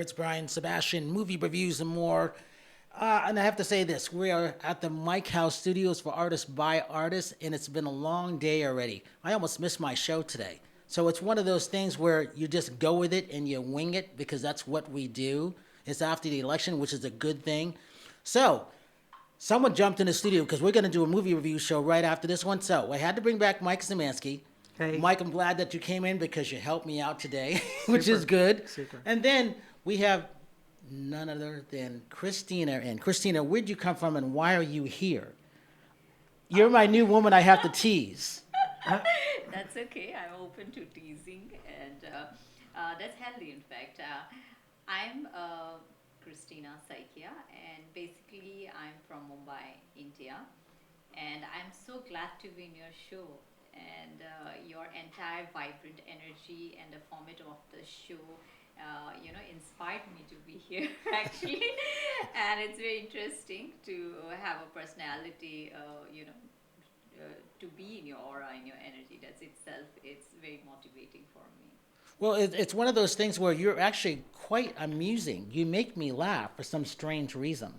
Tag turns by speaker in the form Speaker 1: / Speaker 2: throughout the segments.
Speaker 1: It's Brian Sebastian, movie reviews and more. And I have to say this, we are at the Mike House Studios for Artists by Artists, and it's been a long day already. I almost missed my show today. So it's one of those things where you just go with it and you wing it because that's what we do. It's after the election, which is a good thing. So someone jumped in the studio because we're going to do a movie review show right after this one. So I had to bring back Mike Szymanski.
Speaker 2: Hey.
Speaker 1: Mike, I'm glad that you came in because you helped me out today, which is
Speaker 2: Super.
Speaker 1: good.
Speaker 2: Super.
Speaker 1: And then we have none other than Kristina. And Kristina, where'd you come from and why are you here? You're my new woman I have to tease.
Speaker 3: That's okay. I'm open to teasing, and that's healthy, in fact. I'm Kristina Saikia, and basically, I'm from Mumbai, India, and I'm so glad to be in your show. And your entire vibrant energy and the format of the show, inspired me to be here actually. And it's very interesting to have a personality, to be in your aura, in your energy. That's itself, it's very motivating for me.
Speaker 1: Well, it's one of those things where you're actually quite amusing. You make me laugh for some strange reason.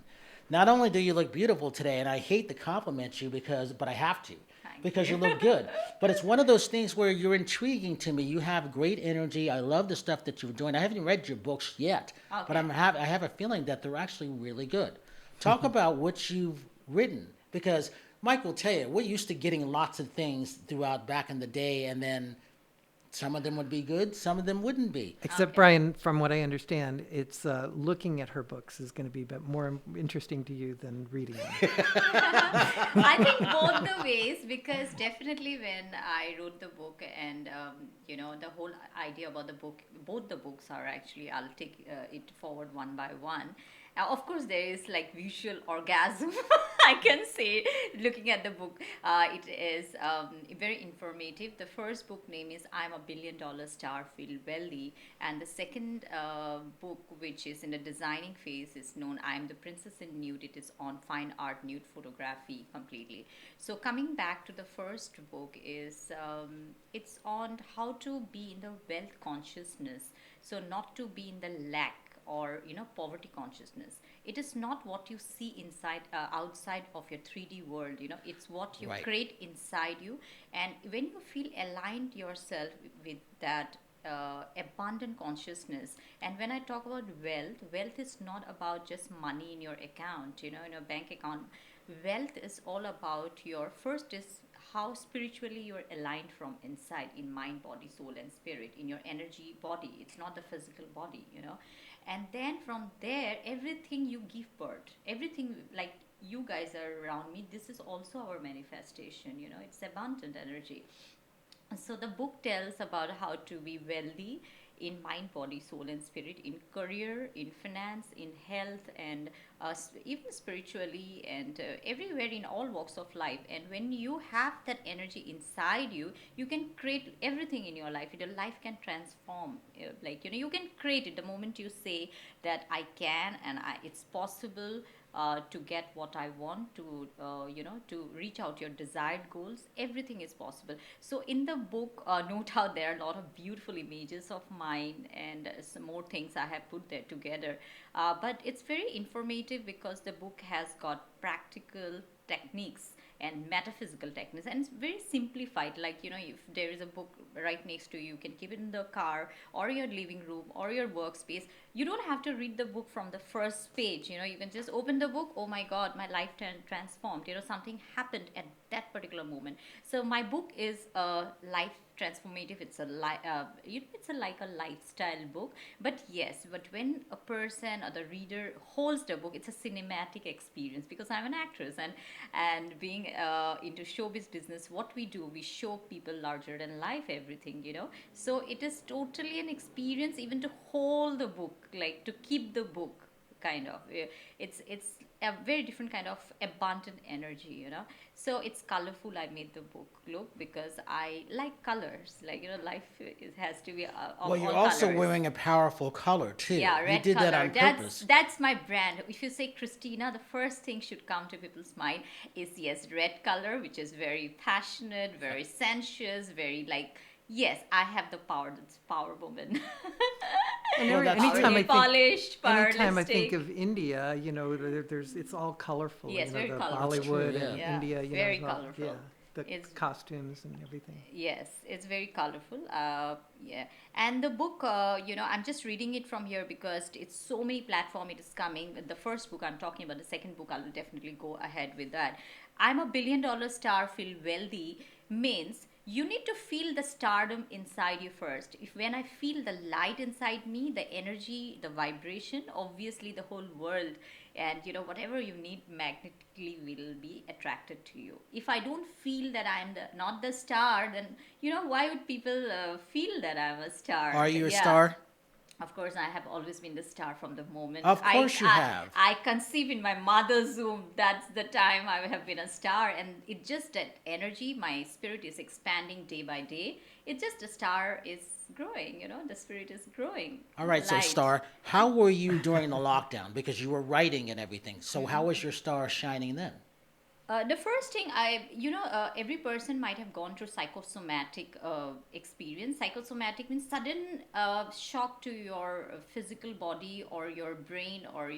Speaker 1: Not only do you look beautiful today, and I hate to compliment you but I have to. Because you look good. But it's one of those things where you're intriguing to me. You have great energy. I love the stuff that you're doing. I haven't read your books yet,
Speaker 3: Okay.
Speaker 1: but I have a feeling that they're actually really good. Talk about what you've written, because Mike will tell you, we're used to getting lots of things throughout back in the day, and then some of them would be good, some of them wouldn't be.
Speaker 2: Except,
Speaker 3: Okay.
Speaker 2: Brian, from what I understand, it's looking at her books is going to be a bit more interesting to you than reading them.
Speaker 3: I think both the ways, because definitely when I wrote the book and the whole idea about the book, both the books are actually, I'll take it forward one by one. Of course, there is like visual orgasm, I can say, looking at the book. It is very informative. The first book name is I'm a $1 billion star, Feel Wealthy. And the second book, which is in the designing phase, is known I'm the Princess in Nude. It is on fine art nude photography completely. So coming back to the first book is it's on how to be in the wealth consciousness. So not to be in the lack or poverty consciousness. It is not what you see inside outside of your 3D world. It's what you
Speaker 1: Right.
Speaker 3: create inside you. And when you feel aligned yourself with that abundant consciousness. And when I talk about wealth is not about just money in your account, in your bank account. Wealth is all about your first is how spiritually you're aligned from inside, in mind, body, soul, and spirit, in your energy body. It's not the physical body. And then from there, everything you give birth, everything like you guys are around me, this is also our manifestation. It's abundant energy. So the book tells about how to be wealthy in mind, body, soul, and spirit, in career, in finance, in health, and even spiritually, and everywhere in all walks of life. And when you have that energy inside you, you can create everything in your life. Your life can transform. You can create it the moment you say that I can and it's possible. To get what I want, to reach out your desired goals, everything is possible. So in the book, no doubt there are a lot of beautiful images of mine and some more things I have put there together. But it's very informative because the book has got practical techniques and metaphysical techniques, and it's very simplified. If there is a book right next to you, you can keep it in the car or your living room or your workspace. You don't have to read the book from the first page. You can just open the book. Oh my god, my life transformed. Something happened at that particular moment. So my book is a life transformative. It's it's like a lifestyle book. But when a person or the reader holds the book, it's a cinematic experience, because I'm an actress, and being into showbiz business, what we do, we show people larger than life everything. So it is totally an experience, even to hold the book, like to keep the book, kind of. It's a very different kind of abundant energy. So it's colorful. I made the book look because I like colors. Life has to be of
Speaker 1: Well, you're
Speaker 3: all
Speaker 1: also
Speaker 3: colors.
Speaker 1: wearing a powerful color too.
Speaker 3: Yeah,
Speaker 1: You
Speaker 3: red
Speaker 1: did
Speaker 3: color.
Speaker 1: that on purpose.
Speaker 3: That's my brand. If you say Kristina, the first thing should come to people's mind is red color, which is very passionate, very sensuous, very yes, I have the power. That's power woman.
Speaker 2: And
Speaker 1: Well, that's
Speaker 2: anytime
Speaker 1: true.
Speaker 2: I think,
Speaker 3: Polished,
Speaker 2: anytime I think
Speaker 3: parlistic.
Speaker 2: of India, there's it's all colorful.
Speaker 3: Yes, very
Speaker 2: the
Speaker 3: colorful. That's
Speaker 1: true,
Speaker 2: Bollywood
Speaker 1: yeah.
Speaker 2: and
Speaker 3: Yeah,
Speaker 2: India,
Speaker 3: very
Speaker 2: it's all-
Speaker 3: colorful.
Speaker 2: yeah, the
Speaker 3: It's
Speaker 2: costumes and everything.
Speaker 3: Yes, it's very colorful. Yeah, and the book, I'm just reading it from here because it's so many platform. It is coming. The first book I'm talking about. The second book, I will definitely go ahead with that. I'm a $1 billion star. Feel wealthy means you need to feel the stardom inside you first. If when I feel the light inside me, the energy, the vibration, obviously the whole world and whatever you need magnetically will be attracted to you. If I don't feel that I'm not the star, then why would people feel that I'm a star?
Speaker 1: Are you a
Speaker 3: Yeah.
Speaker 1: star?
Speaker 3: Of course, I have always been the star from the moment
Speaker 1: Of course you have.
Speaker 3: I conceive in my mother's womb. That's the time I have been a star, and it just that energy. My spirit is expanding day by day. It's just a star is growing. The spirit is growing.
Speaker 1: All right, so
Speaker 3: Light.
Speaker 1: Star, how were you during the lockdown? Because you were writing and everything. So how was your star shining then?
Speaker 3: The first thing every person might have gone through psychosomatic experience. Psychosomatic means sudden shock to your physical body or your brain or,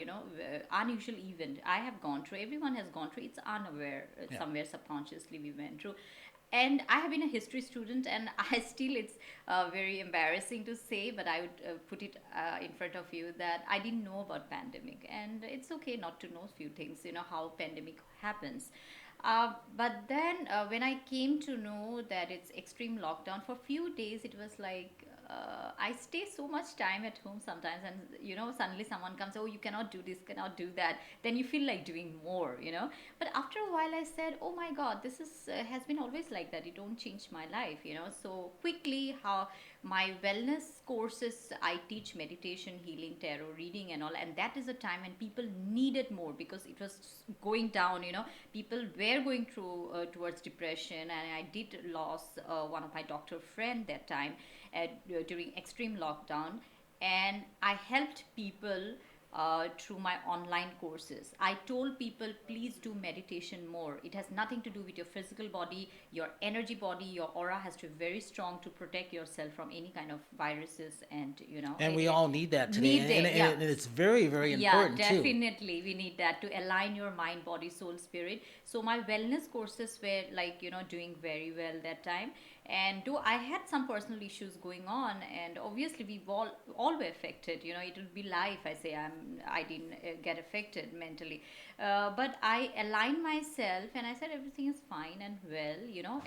Speaker 3: unusual event. I have gone through, everyone has gone through, it's unaware,
Speaker 1: Yeah.
Speaker 3: somewhere subconsciously we went through. And I have been a history student, and it's very embarrassing to say, but I would put it in front of you that I didn't know about pandemic, and it's okay not to know few things, how pandemic happens. But then when I came to know that it's extreme lockdown for few days, it was like I stay so much time at home sometimes, and suddenly someone comes, oh, you cannot do this, cannot do that. Then you feel like doing more. But after a while, I said, oh my God, this is has been always like that. It don't change my life. So quickly, how my wellness courses, I teach meditation, healing, tarot reading, and all, and that is a time when people needed more because it was going down. People were going through towards depression, and I did lost one of my doctor friend that time during extreme lockdown, and I helped people through my online courses. I told people, please do meditation more. It has nothing to do with your physical body, your energy body, your aura has to be very strong to protect yourself from any kind of viruses, and
Speaker 1: And we all need that today.
Speaker 3: Need it, yeah.
Speaker 1: And it's very, very important
Speaker 3: yeah,
Speaker 1: too.
Speaker 3: definitely we need that to align your mind, body, soul, spirit. So my wellness courses were like doing very well that time. And though I had some personal issues going on, and obviously we all were affected. It will be life. I say I didn't get affected mentally, but I aligned myself and I said everything is fine and well.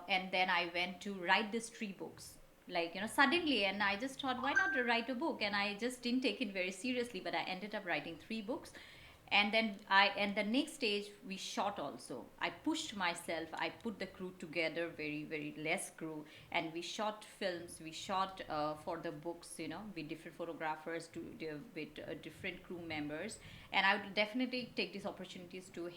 Speaker 3: And then I went to write these 3 books, like suddenly, and I just thought, why not write a book? And I just didn't take it very seriously, but I ended up writing 3 books. And then and the next stage we shot also. I pushed myself, I put the crew together, very very less crew, and we shot films. We shot for the books, with different photographers with different crew members. And I would definitely take these opportunities to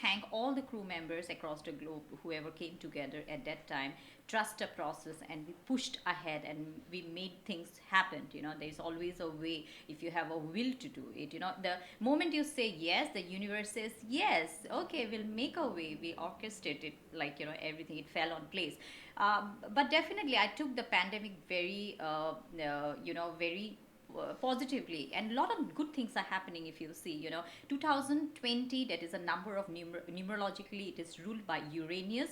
Speaker 3: thank all the crew members across the globe, whoever came together at that time, trust the process, and we pushed ahead and we made things happen. There's always a way if you have a will to do it. The moment you say yes, the universe says yes. Okay, we'll make a way. We orchestrated it, like everything. It fell on place. But definitely, I took the pandemic very, very positively, and a lot of good things are happening. If you see 2020, that is a number of numerologically, it is ruled by Uranus.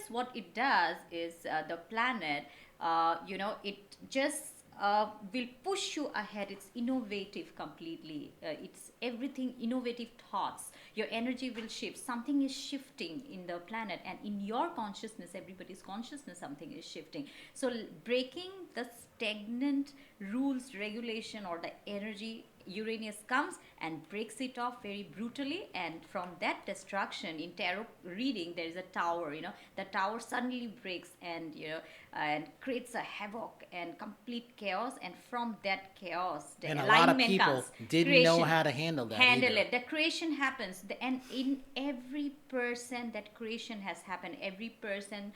Speaker 3: What it does is the planet, it just will push you ahead. It's innovative completely. It's everything innovative thoughts. Your energy will shift. Something is shifting in the planet, and in your consciousness, everybody's consciousness, something is shifting. So breaking the stagnant rules, regulation, or the energy, Uranus comes and breaks it off very brutally, and from that destruction, in tarot reading, there is a tower. The tower suddenly breaks and creates a havoc and complete chaos, and from that chaos, the
Speaker 1: And a
Speaker 3: alignment
Speaker 1: lot of people
Speaker 3: comes.
Speaker 1: didn't know how to handle that
Speaker 3: Handle
Speaker 1: either.
Speaker 3: it. The creation happens, and in every person, that creation has happened. Every person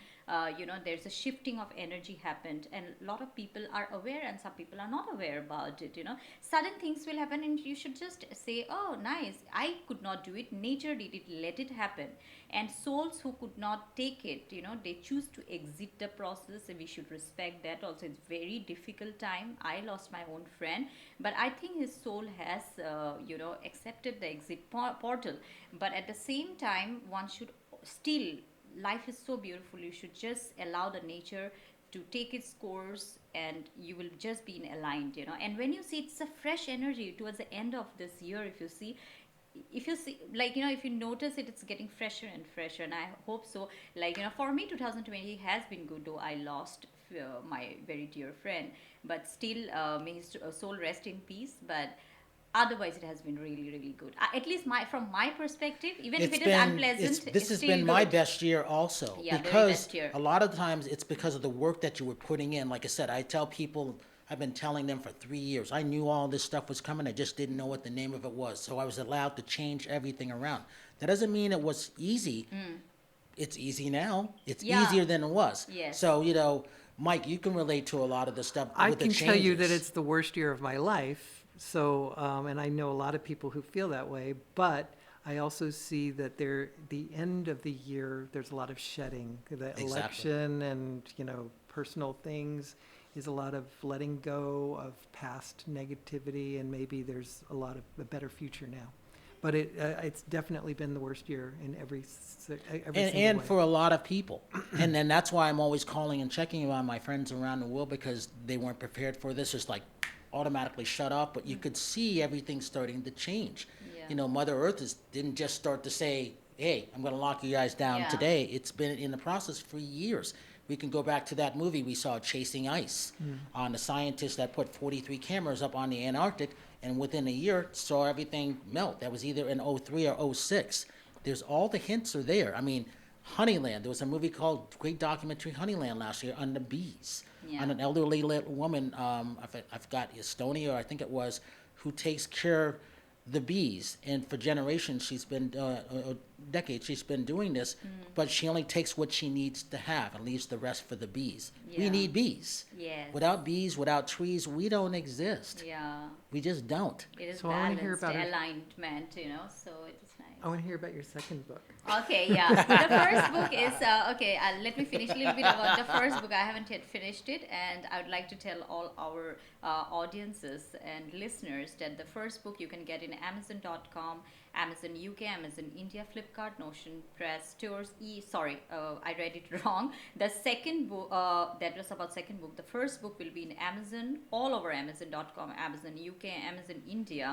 Speaker 3: there's a shifting of energy happened, and a lot of people are aware and some people are not aware about it. Sudden things will happen and you should just say, oh nice, I could not do it, nature did it, let it happen. And souls who could not take it, they choose to exit the process, and we should respect that also. It's very difficult time. I lost my own friend, but I think his soul has accepted the exit portal. But at the same time, one should still, life is so beautiful, you should just allow the nature to take its course, and you will just be in aligned. And when you see, it's a fresh energy towards the end of this year. If you see, like, if you notice it, it's getting fresher and fresher, and I hope so. Like, for me 2020 has been good, though I lost my very dear friend, but still, may his soul rest in peace. But otherwise it has been really, really good. At least from my perspective, even if it is unpleasant,
Speaker 1: this has
Speaker 3: still
Speaker 1: been my
Speaker 3: good.
Speaker 1: best year also.
Speaker 3: Yeah, very
Speaker 1: Because
Speaker 3: best year.
Speaker 1: a lot of times it's because of the work that you were putting in. Like I said, I tell people, I've been telling them for 3 years. I knew all this stuff was coming. I just didn't know what the name of it was. So I was allowed to change everything around. That doesn't mean it was easy. It's easy now. It's
Speaker 3: Yeah.
Speaker 1: easier than it was.
Speaker 3: Yes.
Speaker 1: So, Mike, you can relate to a lot of the stuff
Speaker 2: I
Speaker 1: with the
Speaker 2: can
Speaker 1: changes.
Speaker 2: tell you that it's the worst year of my life. So, and I know a lot of people who feel that way, but I also see that the end of the year, there's a lot of shedding. The
Speaker 1: Exactly.
Speaker 2: election and, personal things is a lot of letting go of past negativity, and maybe there's a better future now. But it's definitely been the worst year in every single
Speaker 1: And
Speaker 2: way.
Speaker 1: for a lot of people. And then that's why I'm always calling and checking on my friends around the world, because they weren't prepared for this. It's like automatically shut off, but you could see everything starting to change.
Speaker 3: Yeah.
Speaker 1: Mother Earth didn't just start to say, hey, I'm going to lock you guys down
Speaker 3: Yeah.
Speaker 1: today. It's been in the process for years. We can go back to that movie we saw, Chasing Ice, on the scientist that put 43 cameras up on the Antarctic, and within a year saw everything melt. That was either in '03 or '06. There's all the hints are there. I mean, Honeyland, there was a movie called, great documentary, Honeyland, last year on the bees,
Speaker 3: Yeah.
Speaker 1: on an elderly woman, I've got Estonia, I think it was, who takes care of the bees. And for generations, she's been, decades, she's been doing this, but she only takes what she needs to have and leaves the rest for the bees. We
Speaker 3: Yeah.
Speaker 1: need bees.
Speaker 3: Yes.
Speaker 1: Without bees, without trees, we don't exist.
Speaker 3: Yeah.
Speaker 1: We just don't.
Speaker 3: It is
Speaker 2: So I wanna hear
Speaker 3: balanced
Speaker 2: about it.
Speaker 3: alignment, so it is nice.
Speaker 2: I want to hear about your second book.
Speaker 3: Okay, yeah. The first book is okay. Let me finish a little bit about the first book. I haven't yet finished it, and I would like to tell all our audiences and listeners that the first book you can get in Amazon.com, Amazon UK, Amazon India, Flipkart, Notion, Press Stores. I read it wrong. The second book, that was about second book. The first book will be in Amazon, all over Amazon.com, Amazon UK, Amazon India.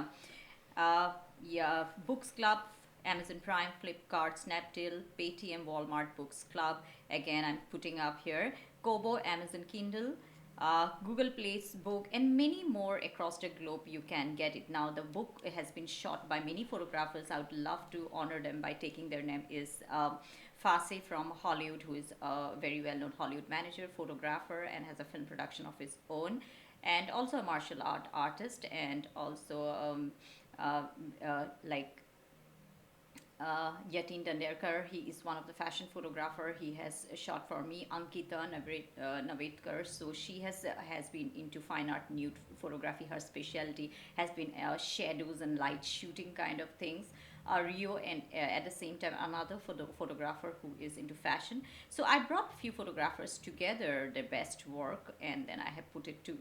Speaker 3: Books Club, Amazon Prime, Flipkart, Snapdeal, Paytm, Walmart Books Club. Again, I'm putting up here. Kobo, Amazon Kindle, Google Play's book, and many more across the globe. You can get it. Now, the book has been shot by many photographers. I would love to honor them by taking their name. Is Faseh from Hollywood, who is a very well-known Hollywood manager, photographer, and has a film production of his own, and also a martial art artist, and also Yatin Danderkar. He is one of the fashion photographer. He has shot for me. Ankita Navetkar. So she has been into fine art nude photography. Her specialty has been shadows and light shooting kind of things. Rio, and at the same time another photographer who is into fashion. So I brought a few photographers together, their best work, and then I have put it to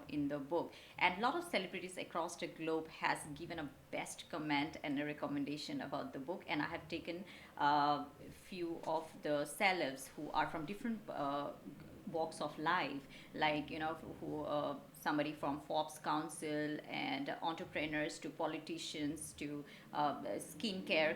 Speaker 3: in the book. And a lot of celebrities across the globe has given a best comment and a recommendation about the book. And I have taken a few of the celebs who are from different walks of life, like who somebody from Forbes Council, and entrepreneurs to politicians to skincare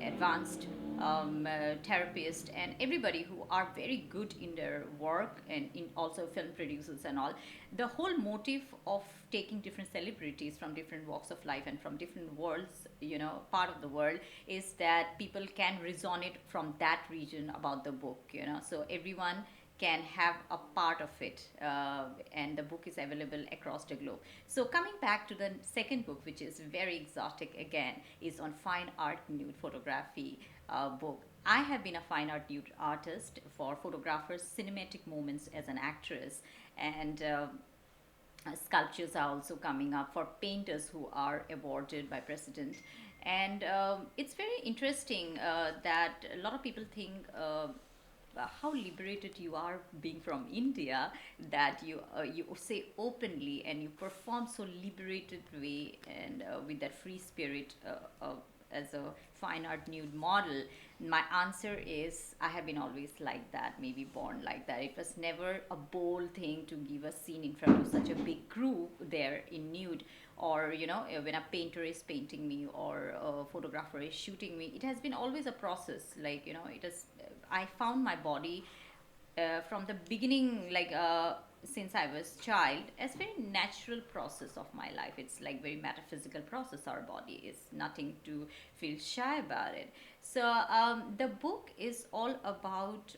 Speaker 3: advanced therapists, and everybody who are very good in their work, and in also film producers and all. The whole motive of taking different celebrities from different walks of life and from different worlds, part of the world, is that people can resonate from that region about the book, so everyone can have a part of it, and the book is available across the globe. So coming back to the second book, which is very exotic again, is on fine art nude photography book. I have been a fine art nude artist for photographers, cinematic moments as an actress, and sculptures are also coming up for painters who are awarded by president. And it's very interesting that a lot of people think how liberated you are being from India, that you say openly and you perform so liberated way and with that free spirit as a fine art nude model. My answer is I have been always like that, maybe born like that. It was never a bold thing to give a scene in front of such a big crew there in nude, or when a painter is painting me or a photographer is shooting me. It has been always a process, like it is. I found my body from the beginning, like since I was child, as very natural process of my life. It's like very metaphysical process. Our body is nothing to feel shy about it. So the book is all about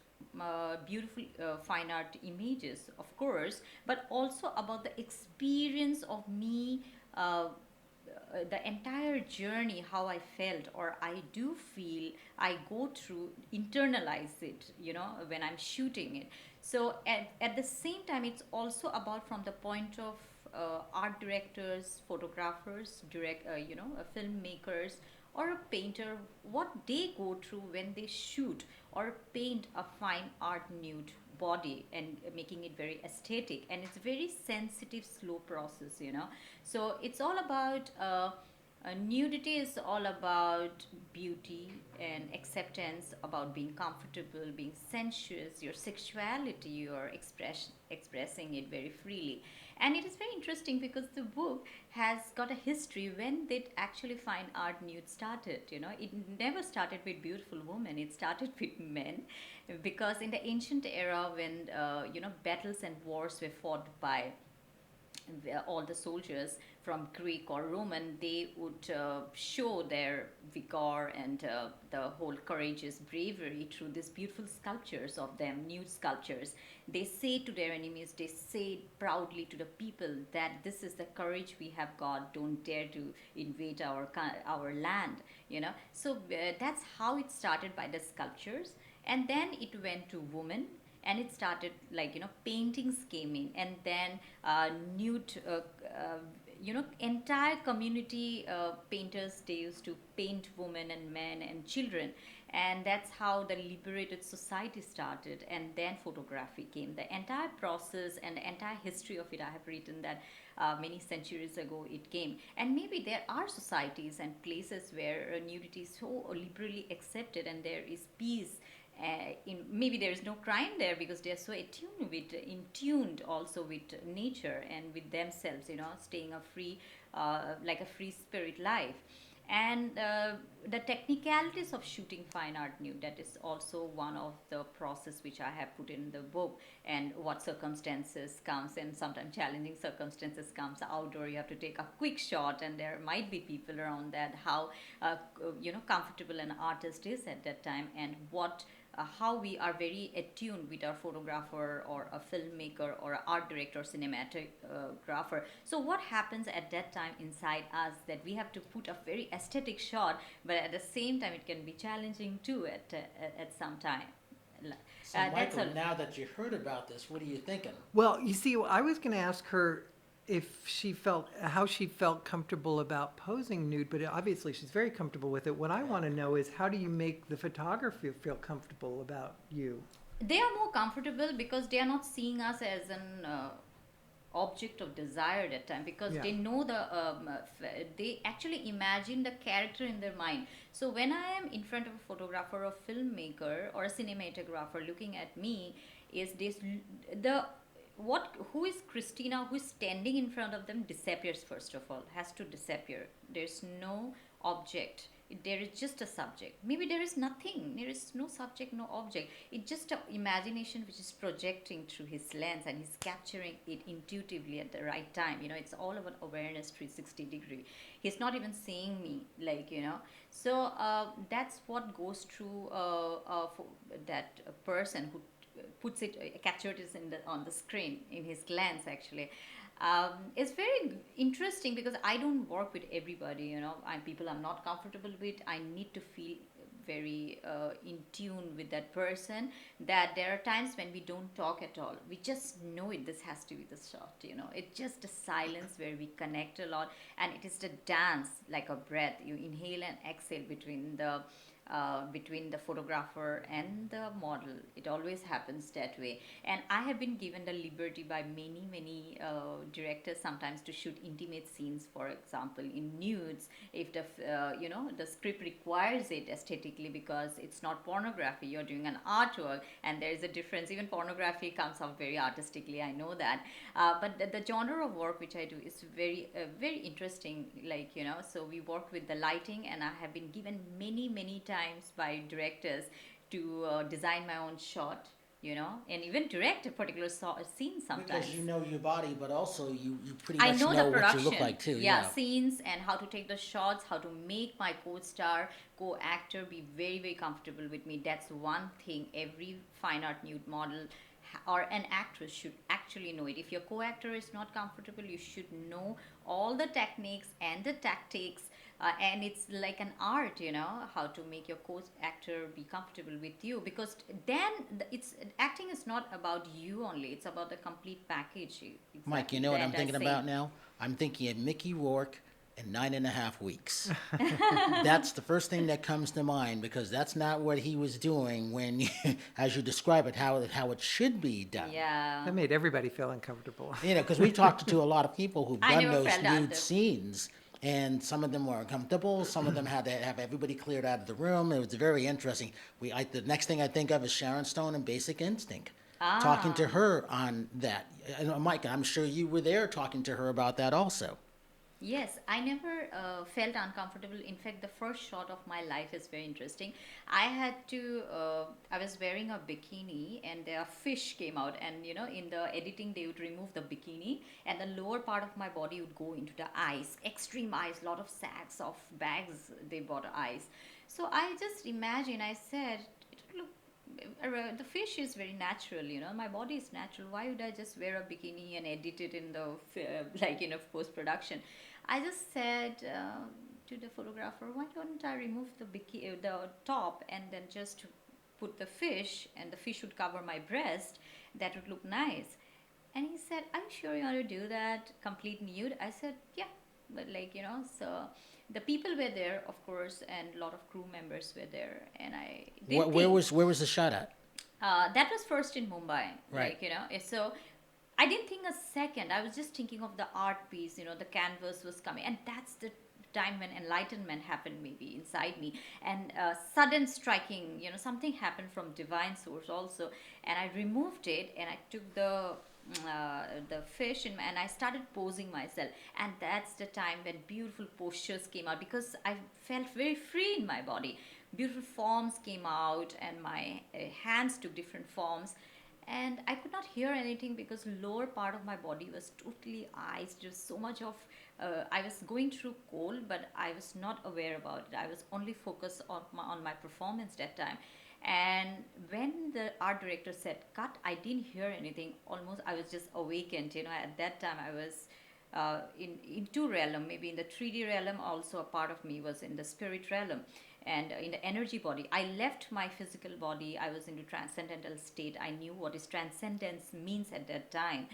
Speaker 3: beautiful fine art images, of course, but also about the experience of me. The entire journey, how I felt or I do feel, I go through, internalize it, when I'm shooting it. So at the same time, it's also about from the point of art directors, photographers, filmmakers, or a painter, what they go through when they shoot or paint a fine art nude body and making it very aesthetic. And it's a very sensitive, slow process, so it's all about nudity is all about beauty and acceptance, about being comfortable, being sensuous, your sexuality, your expressing it very freely. And it is very interesting because the book has got a history when did actually fine art nude started. It never started with beautiful women, it started with men, because in the ancient era, when battles and wars were fought by all the soldiers from Greek or Roman, they would show their vigor and the whole courageous bravery through these beautiful sculptures of them, nude sculptures. They say to their enemies, they say proudly to the people that this is the courage we have got. Don't dare to invade our land. So that's how it started, by the sculptures, and then it went to women, and it started, like paintings came in, and then nude entire community painters, they used to paint women and men and children, and that's how the liberated society started. And then photography came. The entire process and the entire history of it, I have written that many centuries ago it came. And maybe there are societies and places where nudity is so liberally accepted and there is peace. Maybe there is no crime there because they are so in tuned also with nature and with themselves, staying a free, like a free spirit life. And the technicalities of shooting fine art nude, that is also one of the process which I have put in the book. And what circumstances comes, and sometimes challenging circumstances comes. Outdoor, you have to take a quick shot and there might be people around that. How comfortable an artist is at that time, and what how we are very attuned with our photographer or a filmmaker or an art director, cinematographer. So what happens at that time inside us, that we have to put a very aesthetic shot, but at the same time it can be challenging too at some time.
Speaker 1: So, Michael, now that you heard about this, what are you thinking?
Speaker 2: Well, you see, I was going to ask her if she felt, how she felt comfortable about posing nude, but obviously she's very comfortable with it. What I want to know is, how do you make the photographer feel comfortable about you?
Speaker 3: They are more comfortable because they are not seeing us as an object of desire at that time, because
Speaker 2: Yeah.
Speaker 3: they know they actually imagine the character in their mind. So when I am in front of a photographer or filmmaker or a cinematographer looking at me, is this the what who is Kristina, who is standing in front of them, disappears. First of all, has to disappear. There's no object, there is just a subject. Maybe there is nothing, there is no subject, no object. It's just an imagination which is projecting through his lens, and he's capturing it intuitively at the right time. It's all about awareness, 360 degree. He's not even seeing me, so that's what goes through for that person who puts it, captured it on the screen in his glance actually. It's very interesting because I don't work with everybody. People I'm not comfortable with, I need to feel very in tune with that person, that there are times when we don't talk at all. We just know it. This has to be the shot. It's just a silence where we connect a lot, and it is the dance like a breath. You inhale and exhale between the photographer and the model. It always happens that way. And I have been given the liberty by many directors sometimes to shoot intimate scenes, for example, in nudes, if the script requires it aesthetically, because it's not pornography. You're doing an artwork, and there is a difference. Even pornography comes out very artistically, I know that. But the genre of work which I do is very interesting. So we work with the lighting, and I have been given many times by directors to design my own shot, and even direct a particular scene sometimes.
Speaker 1: Because you know your body, but also you pretty
Speaker 3: I
Speaker 1: much
Speaker 3: know the
Speaker 1: know what
Speaker 3: production.
Speaker 1: you look like too.
Speaker 3: Yeah, scenes and how to take the shots, how to make my co-star, co-actor be very comfortable with me. That's one thing every fine art nude model or an actress should actually know it. If your co-actor is not comfortable, you should know all the techniques and the tactics, and it's like an art, how to make your co-actor be comfortable with you, because then it's acting is not about you only, it's about the complete package.
Speaker 1: Mike, you know what I'm thinking about now? I'm thinking of Mickey Rourke in 9.5 weeks. That's the first thing that comes to mind, because that's not what he was doing when, as you describe it, how it should be done.
Speaker 3: Yeah.
Speaker 2: That made everybody feel uncomfortable.
Speaker 1: Because we've talked to a lot of people who've
Speaker 3: I
Speaker 1: done
Speaker 3: never
Speaker 1: those
Speaker 3: felt
Speaker 1: nude
Speaker 3: that.
Speaker 1: scenes, and some of them were uncomfortable. Some of them had to have everybody cleared out of the room. It was very interesting. The next thing I think of is Sharon Stone and Basic Instinct. Talking to her on that. Mike, I'm sure you were there talking to her about that also.
Speaker 3: Yes, I never felt uncomfortable. In fact, the first shot of my life is very interesting. I was wearing a bikini, and a fish came out, and in the editing they would remove the bikini, and the lower part of my body would go into the eyes, extreme eyes, lot of sacks of bags they bought eyes. So I just imagine, I said, it would look, the fish is very natural, my body is natural. Why would I just wear a bikini and edit it in the post production? I just said to the photographer, why don't I remove the top, and then just put the fish, and the fish would cover my breast? That would look nice. And he said, are you sure you want to do that complete nude? I said, yeah. But so the people were there, of course, and a lot of crew members were there, and I didn't
Speaker 1: Where was the shot at?
Speaker 3: that was first in Mumbai.
Speaker 1: Right.
Speaker 3: So I didn't think a second. I was just thinking of the art piece, the canvas was coming. And that's the time when enlightenment happened maybe inside me. And sudden striking, something happened from divine source also. And I removed it, and I took the fish and I started posing myself. And that's the time when beautiful postures came out, because I felt very free in my body. Beautiful forms came out, and my hands took different forms, and I could not hear anything because lower part of my body was totally iced. Just so much of I was going through cold, but I was not aware about it. I was only focused on my performance that time. And when the art director said cut, I didn't hear anything. Almost I was just awakened. At that time I was in two realm, maybe in the 3D realm. Also a part of me was in the spirit realm, and in the energy body. I left my physical body. I was into transcendental state. I knew what is transcendence means at that time.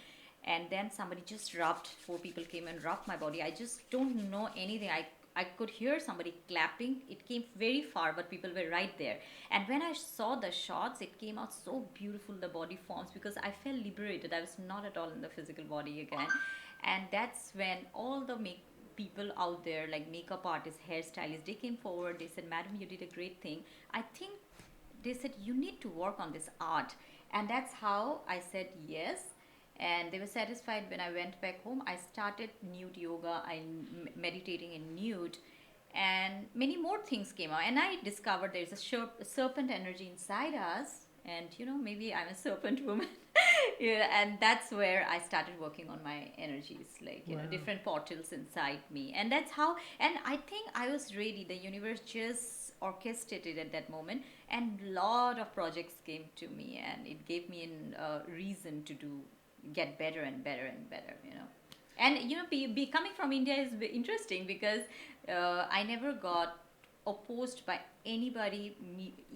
Speaker 3: And then somebody just rubbed, 4 people came and rubbed my body. I just don't know anything. I could hear somebody clapping. It came very far, but people were right there. And when I saw the shots, it came out so beautiful, the body forms, because I felt liberated. I was not at all in the physical body again. And that's when all the people out there, like makeup artists, hairstylists, they came forward. They said, madam, you did a great thing. I think they said, you need to work on this art. And that's how I said yes. And they were satisfied. When I went back home, I started nude yoga. I'm meditating in nude, and many more things came out. And I discovered there's a serpent energy inside us, and maybe I'm a serpent woman. Yeah, and that's where I started working on my energies, like
Speaker 2: Wow.
Speaker 3: different portals inside me. And that's how, and I think I was ready. The universe just orchestrated at that moment, and lot of projects came to me, and it gave me a reason to get better and better and better. And coming from India is interesting, because I never got opposed by anybody.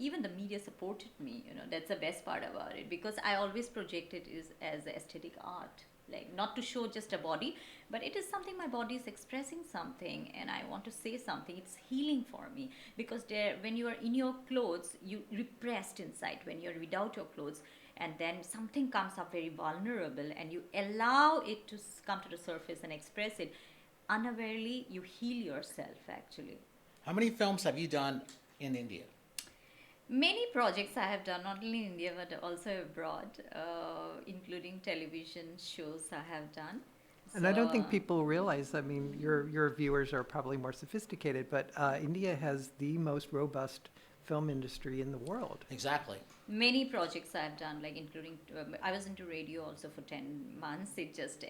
Speaker 3: Even the media supported me. That's the best part about it, because I always project it as aesthetic art, like not to show just a body, but it is something, my body is expressing something and I want to say something. It's healing for me, because when you are in your clothes, you repressed inside. When you're without your clothes, and then something comes up very vulnerable and you allow it to come to the surface and express it, unawarely you heal yourself actually.
Speaker 1: How many films have you done in India?
Speaker 3: Many projects I have done, not only in India but also abroad, including television shows I have done.
Speaker 2: And I don't
Speaker 3: So,
Speaker 2: think people realize, I mean, your viewers are probably more sophisticated, but India has the most robust film industry in the world.
Speaker 1: Exactly.
Speaker 3: many projects I've done, like including, I was into radio also for 10 months. It just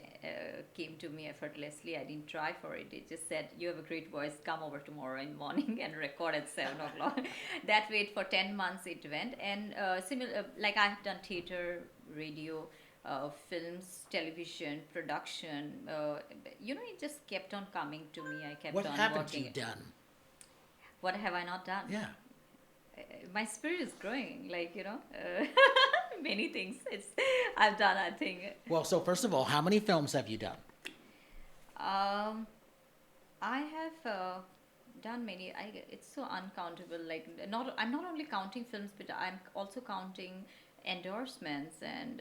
Speaker 3: came to me effortlessly. I didn't try for it. It just said, you have a great voice, come over tomorrow in the morning and record at 7 o'clock. That way, for 10 months it went. And similar, like I have done theater, radio, films, television, production. It just kept on coming to me. I kept
Speaker 1: What
Speaker 3: on
Speaker 1: haven't
Speaker 3: working.
Speaker 1: you done?
Speaker 3: What have I not done?
Speaker 1: Yeah.
Speaker 3: My spirit is growing, many things I've done, I think.
Speaker 1: Well, so first of all, how many films have you done?
Speaker 3: um, I have done many. It's so uncountable, I'm not only counting films, but I'm also counting endorsements, and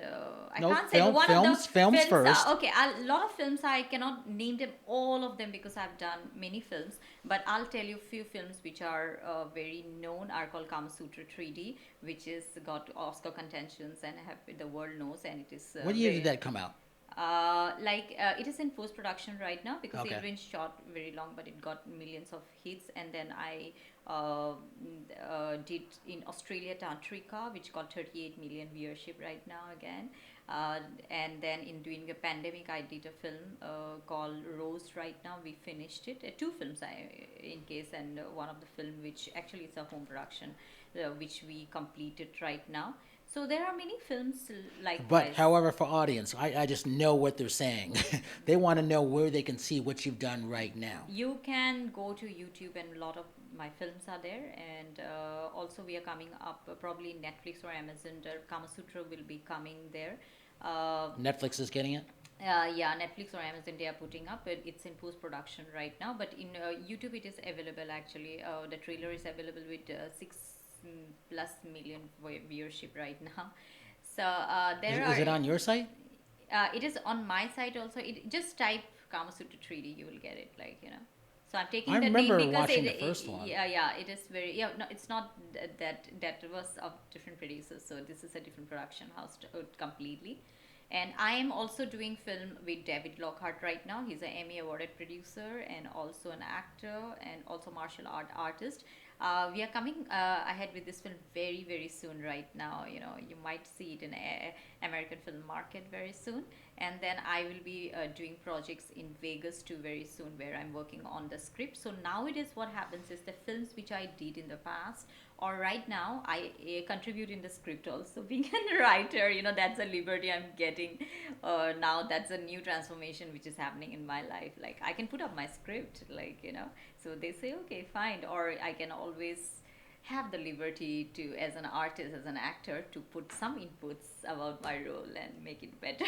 Speaker 3: I
Speaker 1: No,
Speaker 3: can't say
Speaker 1: film-
Speaker 3: one
Speaker 1: films-
Speaker 3: of the
Speaker 1: films first.
Speaker 3: okay, a lot of films I cannot name them all of them because I've done many films, but I'll tell you few films which are very known are called Kama Sutra 3D, which is got Oscar contentions and the world knows, and it is
Speaker 1: What year did that come out?
Speaker 3: it is in post production right now because
Speaker 1: Okay.
Speaker 3: it didn't shot very long, but it got millions of hits. And then I did in Australia Tantrika, which got 38 million viewership right now again. And then during the pandemic, I did a film called Rose. Right now, we finished it. Two films, in case, and one of the film which actually is a home production, which we completed right now. So there are many films like
Speaker 1: But however, for audience, I just know what they're saying. They want to know where they can see what you've done right now.
Speaker 3: you can go to YouTube and a lot of my films are there, and also we are coming up probably Netflix or Amazon. Kama Sutra will be coming there.
Speaker 1: Netflix is getting it?
Speaker 3: Yeah, Netflix or Amazon, they are putting up. It's in post production right now, but in YouTube it is available actually. The trailer is available with 6+ million viewership right now. So
Speaker 1: Is it on your site?
Speaker 3: it is on my site also. Just type Kama Sutra 3D, you will get it. So I'm taking
Speaker 1: I
Speaker 3: the
Speaker 1: remember
Speaker 3: name because
Speaker 1: watching the first one.
Speaker 3: Yeah, it is very. Yeah, no, it's not that was of different producers. So this is a different production house completely. And I am also doing film with David Lockhart right now. He's an Emmy awarded producer and also an actor and also martial art artist. We are coming ahead with this film very, very soon right now. You might see it in American film market very soon. And then I will be doing projects in Vegas too very soon, where I'm working on the script. So nowadays what happens is the films which I did in the past or right now, I contribute in the script also. Being a writer, that's a liberty I'm getting now. That's a new transformation which is happening in my life. Like I can put up my script, so they say, okay, fine. Or I can always have the liberty to, as an artist, as an actor, to put some inputs about my role and make it better.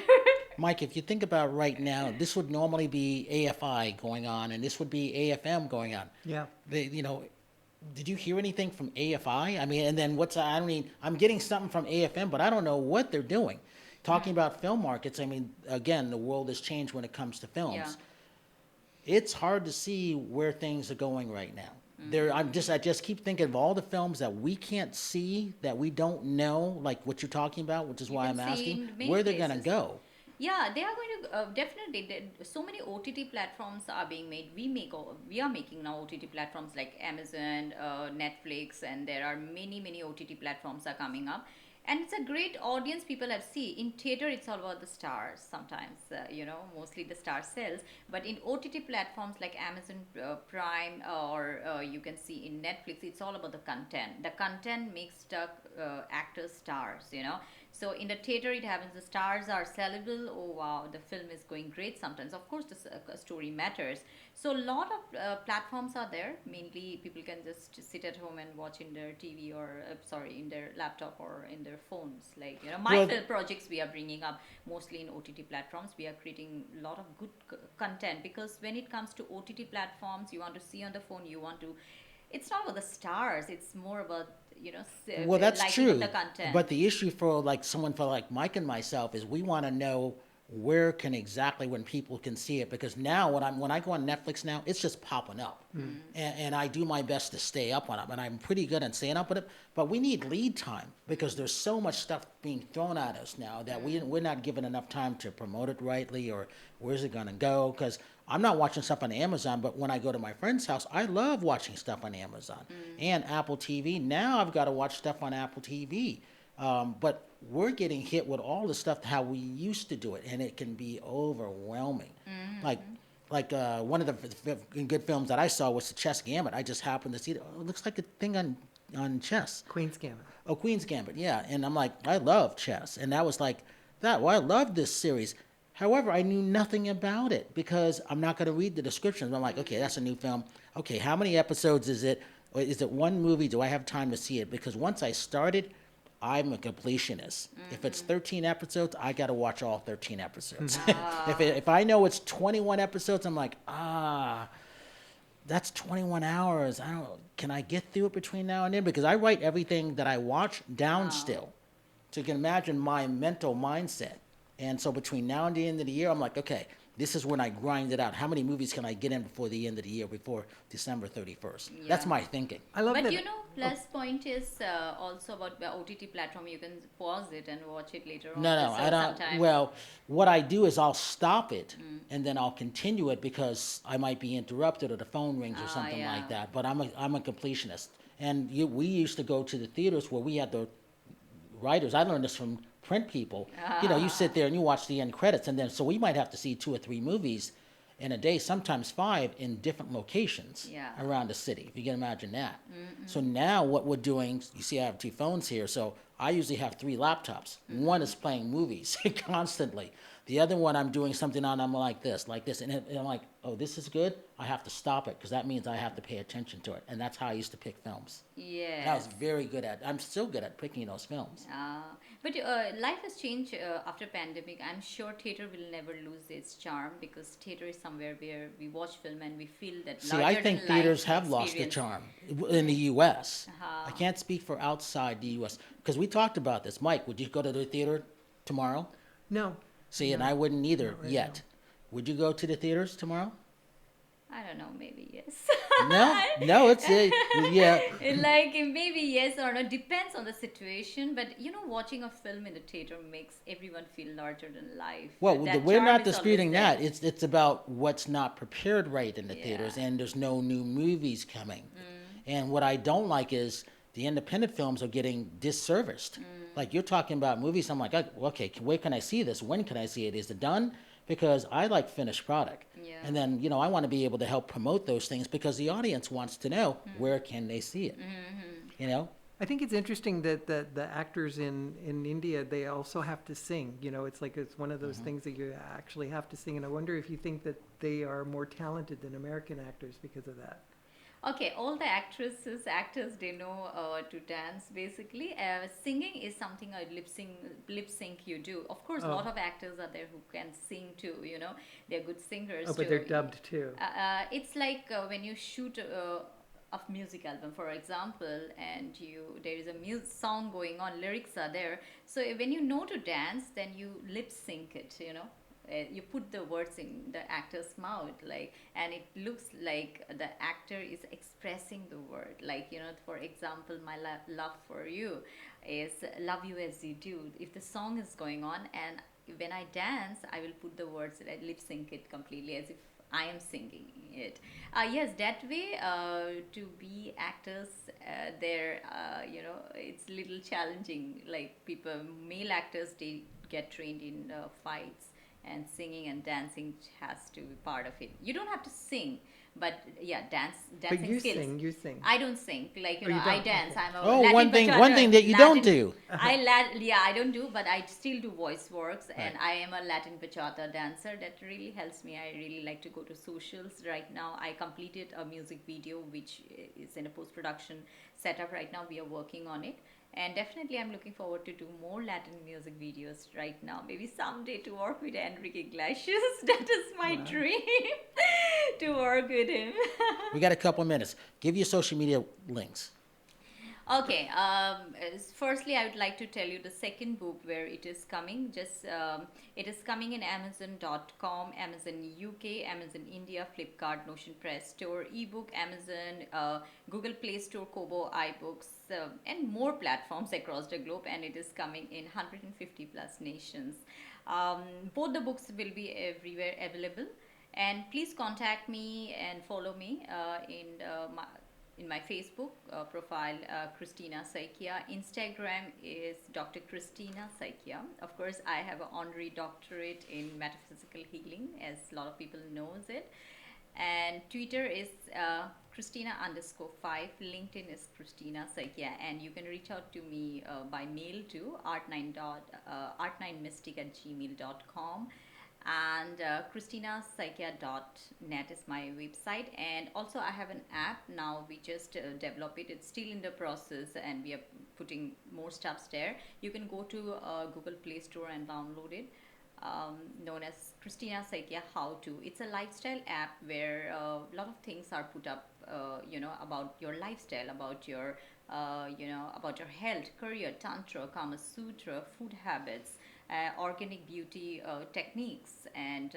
Speaker 1: Mike, if you think about right now, this would normally be AFI going on, and this would be AFM going on.
Speaker 2: Yeah.
Speaker 1: Did you hear anything from AFI? I mean, and then I'm getting something from AFM, but I don't know what they're doing. Talking about film markets, I mean, again, the world has changed when it comes to films.
Speaker 3: Yeah.
Speaker 1: It's hard to see where things are going right now. I just keep thinking of all the films that we can't see, that we don't know, like what you're talking about, which is why
Speaker 3: can
Speaker 1: I'm
Speaker 3: see
Speaker 1: asking
Speaker 3: in many
Speaker 1: where they're going to
Speaker 3: places.
Speaker 1: go.
Speaker 3: Yeah, they are going to definitely. So many OTT platforms are being made. We are making now OTT platforms like Amazon, Netflix, and there are many OTT platforms are coming up. And it's a great audience people have seen. In theater, it's all about the stars sometimes, mostly the star sells. But in OTT platforms like Amazon Prime or you can see in Netflix, it's all about the content. The content makes the actors stars, So in the theater, it happens the stars are sellable. Oh wow, the film is going great. Sometimes, of course, the story matters. So a lot of platforms are there. Mainly, people can just sit at home and watch in their TV or sorry, in their laptop or in their phones. Like my
Speaker 1: Well,
Speaker 3: film projects we are bringing up mostly in OTT platforms. We are creating a lot of good content, because when it comes to OTT platforms, you want to see on the phone. You want to. It's not about the stars. It's more about
Speaker 1: Well, that's
Speaker 3: liking of the
Speaker 1: true.
Speaker 3: content.
Speaker 1: But the issue for like someone for like Mike and myself is we want to know where can exactly when people can see it, because now when I go on Netflix now, it's just popping up, and I do my best to stay up on it, and I'm pretty good at staying up on it. But we need lead time because there's so much stuff being thrown at us now that we're not given enough time to promote it rightly, or where's it going to go? Because I'm not watching stuff on Amazon, but when I go to my friend's house, I love watching stuff on Amazon and Apple TV. Now I've got to watch stuff on Apple TV. But we're getting hit with all the stuff how we used to do it, and it can be overwhelming. Like one of the good films that I saw was the Chess Gambit. I just happened to see it. Oh, it looks like a thing on chess.
Speaker 2: Queen's Gambit.
Speaker 1: Oh, Queen's Gambit, yeah. And I'm like, I love chess, and that was like that. Well, I love this series. However, I knew nothing about it because I'm not going to read the descriptions. I'm like, okay, that's a new film. Okay, how many episodes is it? Or is it one movie? Do I have time to see it? Because once I started, I'm a completionist. If it's 13 episodes, I got to watch all 13 episodes. If I know it's 21 episodes, I'm like, that's 21 hours. I don't. Can I get through it between now and then? Because I write everything that I watch down still, so you can imagine my mental mindset. And so between now and the end of the year, I'm like, okay, this is when I grind it out. How many movies can I get in before the end of the year, before December 31st? That's
Speaker 3: Yeah.
Speaker 1: my thinking.
Speaker 2: I love
Speaker 3: But
Speaker 2: that.
Speaker 3: plus point is also about the OTT platform. You can pause it and watch it later on.
Speaker 1: No,
Speaker 3: So
Speaker 1: I don't.
Speaker 3: sometime.
Speaker 1: Well, what I do is I'll stop it and then I'll continue it because I might be interrupted or the phone rings or something
Speaker 3: yeah.
Speaker 1: like that. But I'm a completionist. And we used to go to the theaters where we had the writers. I learned this from print people. You sit there and you watch the end credits, and then so we might have to see 2 or 3 movies in a day, sometimes 5 in different locations
Speaker 3: Yeah.
Speaker 1: around the city. If you can imagine that. So now what we're doing, you see, I have 2 phones here, so I usually have 3 laptops. One is playing movies constantly. The other one I'm doing something on. I'm like this, and I'm like, oh, this is good. I have to stop it because that means I have to pay attention to it, and that's how I used to pick films.
Speaker 3: Yes.
Speaker 1: And I was very good at. I'm still good at picking those films.
Speaker 3: But life has changed after pandemic. I'm sure theater will never lose its charm, because theater is somewhere where we watch film and we feel that.
Speaker 1: See, I think theaters have lost their charm in the U.S. I can't speak for outside the U.S. because we talked about this. Mike, would you go to the theater tomorrow?
Speaker 2: No.
Speaker 1: See, and I wouldn't either
Speaker 2: right
Speaker 1: yet. Would you go to the theaters tomorrow?
Speaker 3: I don't know, maybe yes.
Speaker 1: No, it's yeah.
Speaker 3: Like maybe yes or no, depends on the situation. But watching a film in the theater makes everyone feel larger than life.
Speaker 1: Well,
Speaker 3: That
Speaker 1: we're
Speaker 3: charm
Speaker 1: not
Speaker 3: is always
Speaker 1: disputing
Speaker 3: there.
Speaker 1: that. It's about what's not prepared right in the
Speaker 3: Yeah.
Speaker 1: theaters, and there's no new movies coming. And what I don't like is the independent films are getting disserviced. Like you're talking about movies, I'm like, okay, where can I see this? When can I see it? Is it done? Because I like finished product.
Speaker 3: Yeah.
Speaker 1: And then, I want to be able to help promote those things because the audience wants to know where can they see it.
Speaker 2: I think it's interesting that the actors in India, they also have to sing. It's one of those things that you actually have to sing. And I wonder if you think that they are more talented than American actors because of that.
Speaker 3: Okay, all the actors, they know to dance basically. Singing is something a lip sync you do. Of course, a lot of actors are there who can sing too. They're good singers.
Speaker 2: Oh, but
Speaker 3: too.
Speaker 2: they're dubbed too.
Speaker 3: It's like when you shoot a music album, for example, and there is a song going on, lyrics are there. So when you know to dance, then you lip sync it. You put the words in the actor's mouth, and it looks like the actor is expressing the word. For example, my love for you is love you as you do. If the song is going on and when I dance, I will put the words, lip sync it completely as if I am singing it. Yes, that way to be actors, it's a little challenging. Like male actors, they get trained in fights, and singing and dancing has to be part of it. You don't have to sing, But yeah,
Speaker 2: But
Speaker 3: dancing
Speaker 2: you
Speaker 3: skills.
Speaker 2: sing, you sing.
Speaker 3: I don't sing, like
Speaker 2: Oh, you
Speaker 3: I
Speaker 2: don't?
Speaker 3: dance.
Speaker 2: Okay.
Speaker 3: I'm a
Speaker 1: Oh,
Speaker 3: Latin
Speaker 1: one thing that you don't
Speaker 3: Latin,
Speaker 1: do.
Speaker 3: yeah, I don't do, but I still do voice works, and
Speaker 1: Right.
Speaker 3: I am a Latin bachata dancer. That really helps me. I really like to go to socials. Right now, I completed a music video which is in a post production setup. Right now, we are working on it, and definitely, I'm looking forward to do more Latin music videos right now. Maybe someday to work with Enrique Iglesias. That is my
Speaker 2: Wow.
Speaker 3: dream to work with him.
Speaker 1: We got a couple minutes. Give your social media links.
Speaker 3: Okay. Firstly, I would like to tell you the second book where it is coming. It is coming in Amazon.com, Amazon UK, Amazon India, Flipkart, Notion Press Store, ebook, Amazon, Google Play Store, Kobo, iBooks, and more platforms across the globe. And it is coming in 150 plus nations. Both the books will be everywhere available. And please contact me and follow me in my Facebook profile, Kristina Saikia. Instagram is Dr. Kristina Saikia. Of course, I have an honorary doctorate in metaphysical healing, as a lot of people knows it. And Twitter is Kristina_5. LinkedIn is Kristina Saikia. And you can reach out to me by mail to art9mystic@gmail.com. And kristinasaikia.net is my website, and also I have an app now. We just develop it. It's still in the process, and we are putting more stuffs there. You can go to Google Play Store and download it, known as Kristina Saikia How To. It's a lifestyle app where a lot of things are put up, about your lifestyle, about your about your health, career, tantra, Kama Sutra, food habits, organic beauty techniques, and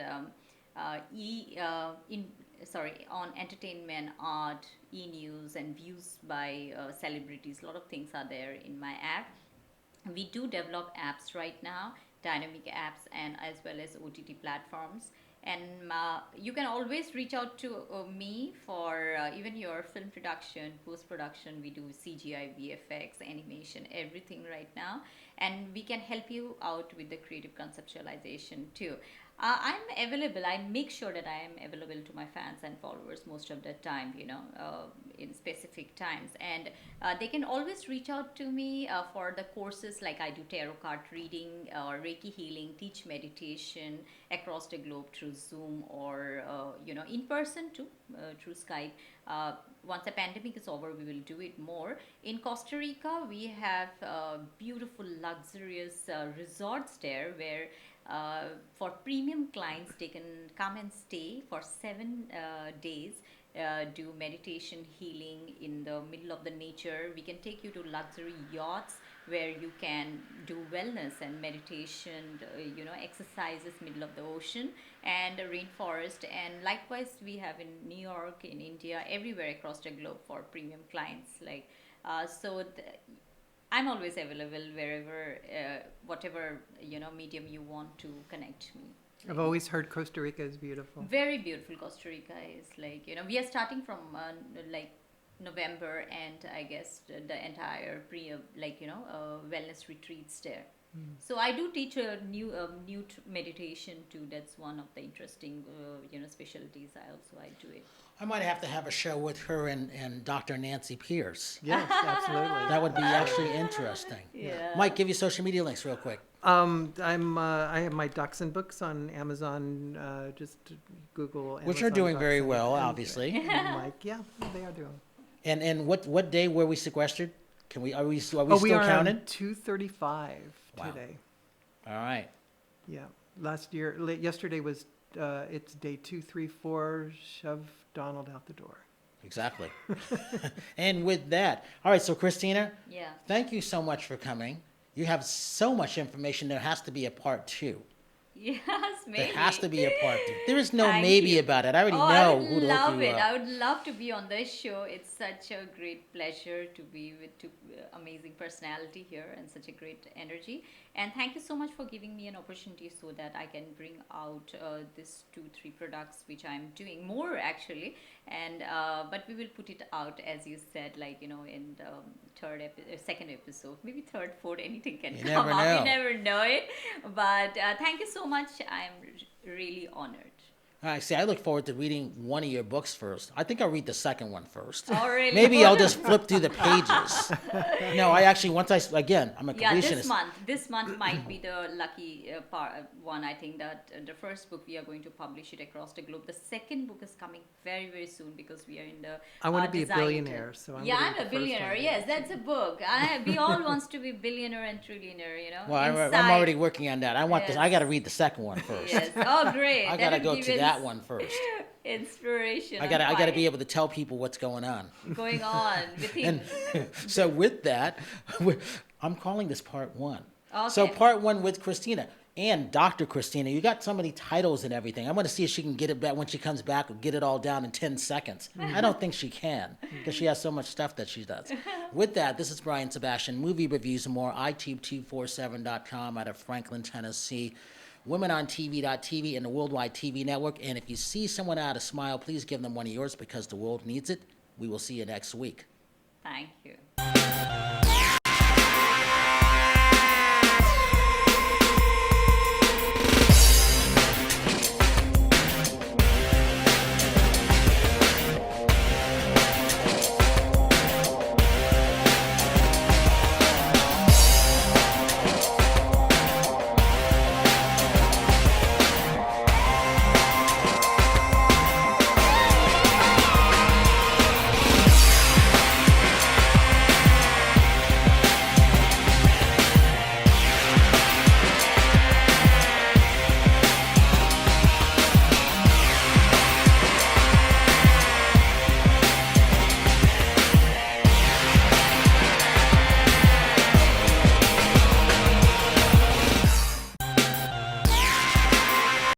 Speaker 3: on entertainment, art, e-news, and views by celebrities. A lot of things are there in my app. We do develop apps right now, dynamic apps, and as well as OTT platforms. And you can always reach out to me for even your film production, post production. We do CGI, VFX, animation, everything right now, and we can help you out with the creative conceptualization too. I'm available. I make sure that I am available to my fans and followers most of the time, in specific times. And they can always reach out to me for the courses, like I do tarot card reading or Reiki healing, teach meditation across the globe through Zoom or, in person too, through Skype. Once the pandemic is over, we will do it more. In Costa Rica, we have beautiful, luxurious resorts there where for premium clients, they can come and stay for 7 days, do meditation healing in the middle of the nature. We can take you to luxury yachts where you can do wellness and meditation, exercises middle of the ocean and a rainforest. And likewise, we have in New York, in India, everywhere across the globe for premium clients. I'm always available wherever, whatever medium you want to connect me.
Speaker 2: I've always heard Costa Rica is beautiful.
Speaker 3: Very beautiful. Costa Rica is we are starting from November, and I guess the entire wellness retreats there. So I do teach a nude meditation too. That's one of the interesting specialties. I do it.
Speaker 1: I might have to have a show with her and Dr. Nancy Pierce.
Speaker 2: Yes, absolutely.
Speaker 1: That would be actually interesting.
Speaker 3: Yeah.
Speaker 1: Mike, give your social media links real quick.
Speaker 2: I have my Dachshund books on Amazon. Just Google
Speaker 1: Which are
Speaker 2: Amazon
Speaker 1: doing very
Speaker 2: Dachshund
Speaker 1: well,
Speaker 2: and-
Speaker 1: obviously.
Speaker 2: and Mike, yeah, they are doing.
Speaker 1: And what day were we sequestered? Are we
Speaker 2: We
Speaker 1: still
Speaker 2: are
Speaker 1: counted?
Speaker 2: on 235
Speaker 1: Wow.
Speaker 2: today.
Speaker 1: All right.
Speaker 2: Yeah, yesterday was it's day 234. Shove Donald out the door.
Speaker 1: Exactly. And with that, all right. So Kristina,
Speaker 3: Yeah.
Speaker 1: thank you so much for coming. You have so much information. There has to be a part two.
Speaker 3: Yes, maybe.
Speaker 1: There has to be a part two. There is no
Speaker 3: Thank
Speaker 1: maybe
Speaker 3: you.
Speaker 1: about it. I already
Speaker 3: Oh, I
Speaker 1: know
Speaker 3: would
Speaker 1: who to
Speaker 3: love
Speaker 1: look you
Speaker 3: it.
Speaker 1: up.
Speaker 3: I would love to be on this show. It's such a great pleasure to be with two amazing personality here and such a great energy. And thank you so much for giving me an opportunity so that I can bring out these 2-3 products which I'm doing more actually. And but we will put it out as you said, in the second episode, maybe third, fourth, anything can
Speaker 1: You
Speaker 3: come
Speaker 1: never
Speaker 3: up.
Speaker 1: know.
Speaker 3: You never know it. But thank you so much. I'm really honored.
Speaker 1: I see. I look forward to reading one of your books first. I think I'll read the second one first.
Speaker 3: Oh, really?
Speaker 1: Maybe I'll just flip through the pages. No, I actually, again, I'm a
Speaker 3: Yeah,
Speaker 1: completionist.
Speaker 3: this month might be the lucky one. I think that the first book we are going to publish it across the globe. The second book is coming very, very soon because we are in the.
Speaker 2: I want to be a
Speaker 3: design-
Speaker 2: billionaire, so I'm
Speaker 3: Yeah,
Speaker 2: gonna
Speaker 3: I'm
Speaker 2: read
Speaker 3: a
Speaker 2: the first
Speaker 3: billionaire.
Speaker 2: one.
Speaker 3: Yes, that's a book. We all wants to be billionaire and trillionaire. You know.
Speaker 1: Well, I'm
Speaker 3: Inside-
Speaker 1: already working on that. I want this. I
Speaker 3: Yes.
Speaker 1: got to read the second one first.
Speaker 3: Yes. Oh, great.
Speaker 1: I got to
Speaker 3: That'll
Speaker 1: go
Speaker 3: give
Speaker 1: to
Speaker 3: us
Speaker 1: that one first.
Speaker 3: Inspiration.
Speaker 1: I got to
Speaker 3: and
Speaker 1: be able to tell people what's going on.
Speaker 3: going on with him.
Speaker 1: And so with that, I'm calling this part one. So
Speaker 3: Okay.
Speaker 1: part one with Kristina and Dr. Kristina. You got so many titles and everything. I want to see if she can get it back when she comes back, get it all down in 10 seconds. I don't think she can because she has so much stuff that she does. With that, this is Brian Sebastian, Movie Reviews and More, iTube247.com out of Franklin, Tennessee. WomenOnTV.tv and the Worldwide TV Network. And if you see someone out of smile, please give them one of yours because the world needs it. We will see you next week.
Speaker 3: Thank you.